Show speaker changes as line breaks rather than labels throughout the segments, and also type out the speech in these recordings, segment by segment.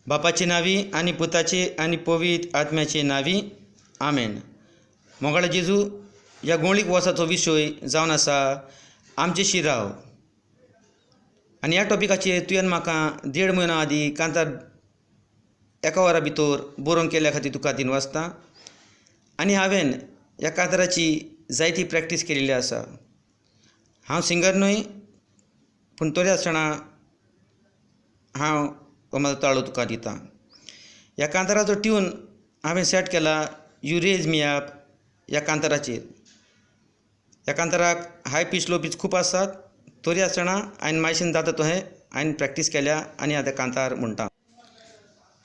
बापाची नावी आणि पुताचे आणि पवित्र आत्म्याचे नावी आमेन. मोगाळ जेजू या गोळीक वसाचो विशय जावन आसा आमचे शिराव. आनी ह्या टॉपिकाचेर तुवें म्हाका 1.5 म्हयनो आदीं कांतार एका वरा भितर बरोवंक केल्या खातीर तुका दिनवासता. आनी हांवें ह्या कांताराची जायती प्रॅक्टीस केलेली आसा. हांव सिंगर न्हय, पूण तरी आसतना हांव हो म्हाजो ताळो तुका दितां. ह्या कांताराचो ट्यून हांवें सेट केला यू रेज मी अप ह्या कांताराचेर. ह्या कांताराक हाय पीच लो पीच खूब आसात, तरी आसतना हांवें मायशेन जाता तशें हांवें प्रॅक्टीस केल्या आनी हांव कांतार म्हणटा.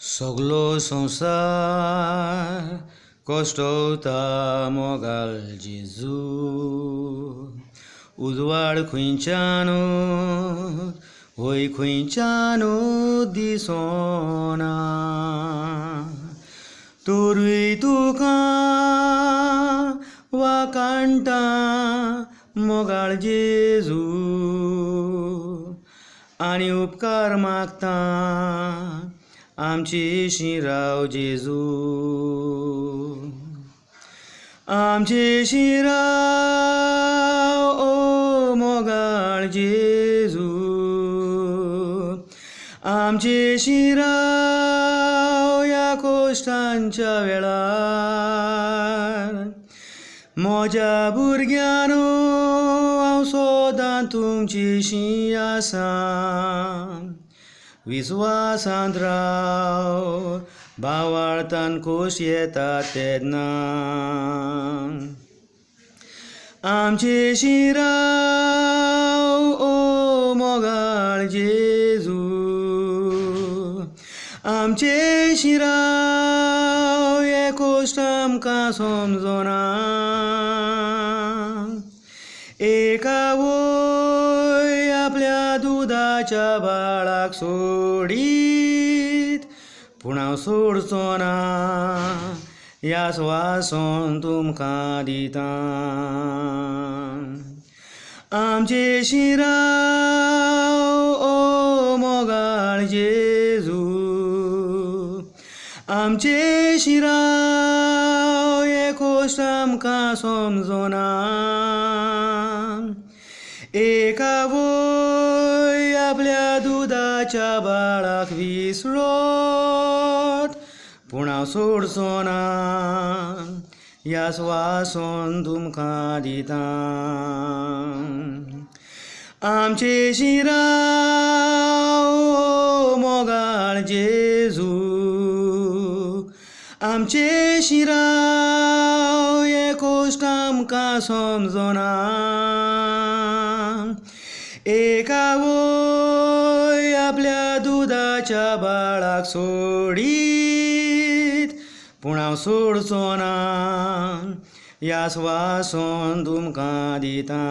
सगलो संवसार कोश्टवता मोगाळ जेजू, उजवाड खंयच्यानो होय खंयच्यानो दिसोना, तोरूय तुका वाकाणटा मोगाळ जेजू, आनी उपकार मागता आमचे शिराव जेजू. आमचे शिराव ओ मोगाळ जेजू, आमचे शिराव ह्या कोश्टांच्या वेळार. म्हज्या भुरग्यानो हांव सोदां तुमचेशी आसा, विस्वासांत राव भावार्थान खोस येता तेन्ना. आमचे शिराव ओ मोगाळ जेजू, आमचे शिराव हे कोश्ट आमकां समजना. एका वय आपल्या दुदाच्या बाळाक सोडीत, पूण हांव सोडचो ना ह्या स्वासन तुमकां दिता. आमचे शिराव ओ मोगाळ जेजू, आमचे शिराव हे कोश्ट आमकां समजना. एका वय आपल्या दुदाच्या बाळाक विसरोत, पूण हांव सोडचो ना ह्या स्वासन तुमकां दिता. आमचे शिराव ओ मोगाळ जेजू, आमचे शिराव हे कोश्ट आमकां समजना. एका वय आपल्या दुदाच्या बाळाक सोडीत, पूण हांव सोडचो ना ह्या स्वासन तुमकां दिता.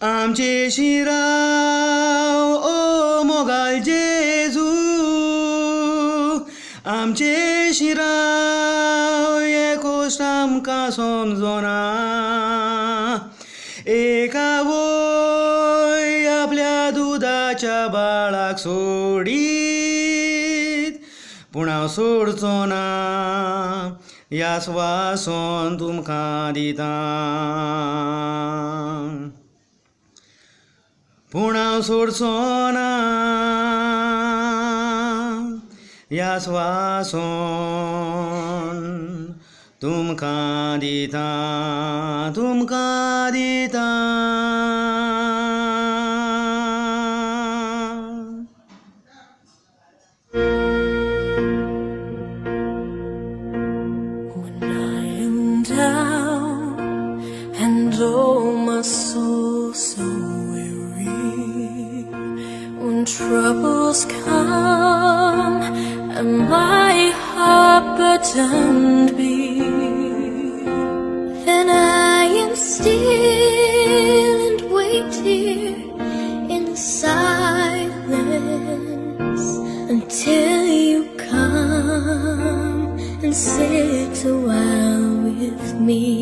आमचे शिराव ओ मोगाळ जेजू, आमचे शिराव हे कोश्ट आमकां समजना. एका वय आपल्या दुदाच्या बाळाक सोडीत, पूण हांव सोडचो ना ह्या स्वासन तुमकां दिता. पूण हांव सोडचो ना ह्या स्वासन तुमकां दिता, तुमकां दिता.
When I am down and oh my soul so weary, when troubles come and my heart burdened be, then I am still and wait here in silence until you come and sit a while with me.